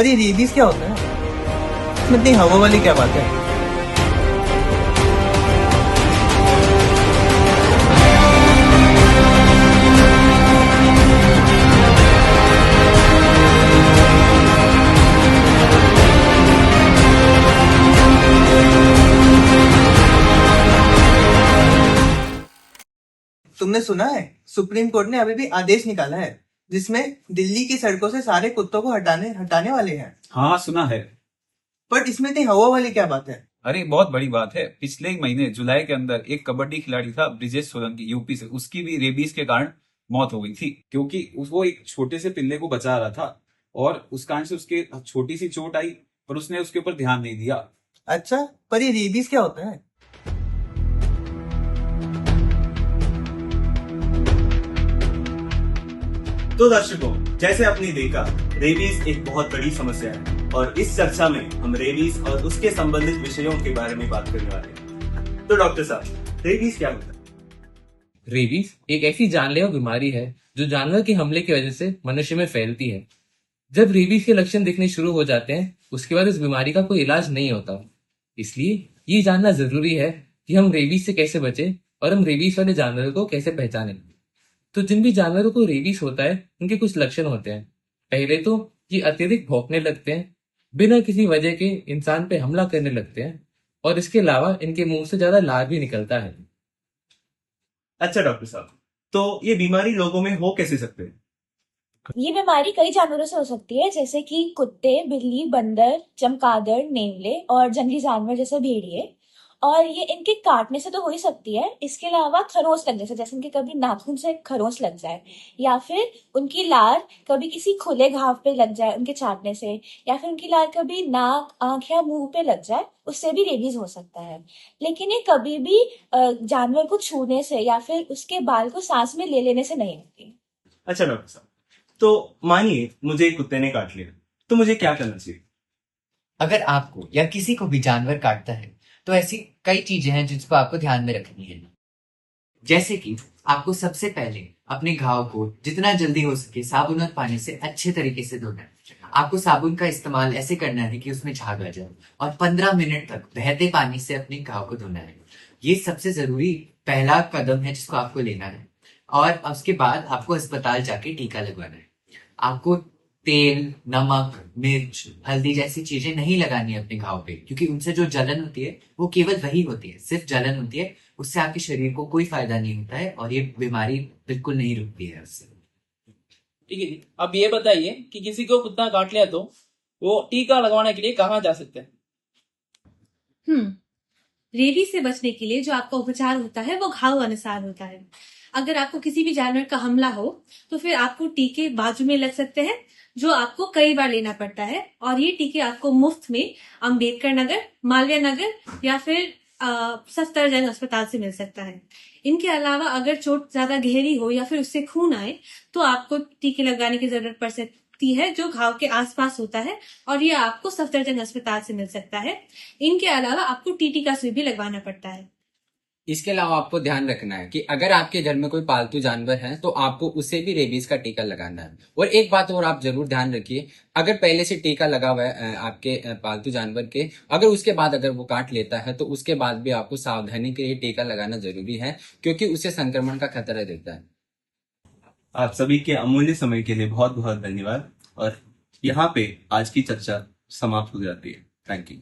पर ये रेबीज क्या होता है? इसमें इतनी हवा वाली क्या बात है? तुमने सुना है सुप्रीम कोर्ट ने अभी भी आदेश निकाला है जिसमें दिल्ली की सड़कों से सारे कुत्तों को हटाने वाले हैं। हाँ सुना है। बट इसमें इतनी हवा वाली क्या बात है? अरे बहुत बड़ी बात है। पिछले ही महीने जुलाई के अंदर एक कबड्डी खिलाड़ी था ब्रिजेश सोलंकी यूपी से, उसकी भी रेबीज के कारण मौत हो गई थी क्योंकि वो एक छोटे से पिल्ले को बचा रहा था और उस कारण से उसके छोटी सी चोट आई पर उसने उसके ऊपर ध्यान नहीं दिया। अच्छा, पर ये रेबीज क्या होता है? तो दर्शकों, जैसे आपने देखा, रेबीज एक बहुत बड़ी समस्या है और इस चर्चा में हम रेबीज और उसके संबंधित विषयों के बारे में बात करने वाले हैं। तो डॉक्टर साहब, रेबीज क्या होता है? रेबीज एक ऐसी जानलेवा बीमारी है जो जानवर के हमले की वजह से मनुष्य में फैलती है। जब रेबीज के लक्षण दिखने शुरू हो जाते हैं उसके बाद इस बीमारी का कोई इलाज नहीं होता। इसलिए ये जानना जरूरी है कि हम रेबीज से कैसे बचें और हम रेबीज वाले जानवरों को कैसे पहचानें। तो जिन भी जानवरों को रेबीज होता है उनके कुछ लक्षण होते हैं। पहले तो ये अत्यधिक भौंकने लगते हैं, बिना किसी वजह के इंसान पे हमला करने लगते हैं और इसके अलावा इनके मुंह से ज्यादा लार भी निकलता है। अच्छा डॉक्टर साहब, तो ये बीमारी लोगों में हो कैसे सकते हैं? ये बीमारी कई जानवरों से हो सकती है, जैसे कि कुत्ते, बिल्ली, बंदर, चमगादड़, नेवले और जंगली जानवर जैसे भेड़िए। और ये इनके काटने से तो हो ही सकती है, इसके अलावा खरोंच लगने से, जैसे इनके कभी नाखून से खरोंच लग जाए, या फिर उनकी लार कभी किसी खुले घाव पे लग जाए उनके चाटने से, या फिर उनकी लार कभी नाक, आंख या मुंह पे लग जाए, उससे भी रेबीज हो सकता है। लेकिन ये कभी भी जानवर को छूने से या फिर उसके बाल को सांस में ले लेने से नहीं होती। अच्छा डॉक्टर साहब, तो मानिए मुझे एक कुत्ते ने काट लिया, तो मुझे क्या करना चाहिए? अगर आपको या किसी को भी जानवर काटता है तो ऐसी कई चीजें हैं जिसको आपको ध्यान में रखनी है। जैसे कि आपको सबसे पहले अपने घाव को जितना जल्दी हो सके साबुन और पानी से अच्छे तरीके से धोना है। आपको साबुन का इस्तेमाल ऐसे करना है कि उसमें झाग आ जाए और 15 मिनट तक बहते पानी से अपने घाव को धोना है। ये सबसे जरूरी पहला कदम है जिसको आपको लेना है। और उसके बाद आपको अस्पताल जाके टीका लगवाना है। आपको तेल, नमक, मिर्च, हल्दी जैसी चीजें नहीं लगानी है अपने घाव पे, क्योंकि उनसे जो जलन होती है वो केवल वही होती है, सिर्फ जलन होती है। उससे आपके शरीर को कोई फायदा नहीं होता है और ये बीमारी बिल्कुल नहीं रुकती है उससे। ठीक है जी, अब ये बताइए कि किसी को कुत्ता काट लिया तो वो टीका लगवाने के लिए कहाँ जा सकते हैं? रेबीज से बचने के लिए जो आपका उपचार होता है वो घाव अनुसार होता है। अगर आपको किसी भी जानवर का हमला हो तो फिर आपको टीके बाजू में लग सकते हैं, जो आपको कई बार लेना पड़ता है। और ये टीके आपको मुफ्त में अम्बेडकर नगर, मालवीय नगर या फिर सफदरजंग अस्पताल से मिल सकता है। इनके अलावा अगर चोट ज्यादा गहरी हो या फिर उससे खून आए तो आपको टीके लगाने की जरूरत पड़ सकती है जो घाव के आसपास होता है, और ये आपको सफदरजंग अस्पताल से मिल सकता है। इनके अलावा आपको टीटी का सुई भी लगवाना पड़ता है। इसके अलावा आपको ध्यान रखना है कि अगर आपके घर में कोई पालतू जानवर है तो आपको उसे भी रेबीज का टीका लगाना है। और एक बात और आप जरूर ध्यान रखिए, अगर पहले से टीका लगा हुआ है आपके पालतू जानवर के, अगर उसके बाद अगर वो काट लेता है तो उसके बाद भी आपको सावधानी के लिए टीका लगाना जरूरी है, क्योंकि उससे संक्रमण का खतरा रहता है। आप सभी के अमूल्य समय के लिए बहुत बहुत धन्यवाद और यहाँ पे आज की चर्चा समाप्त हो जाती है। Thank you.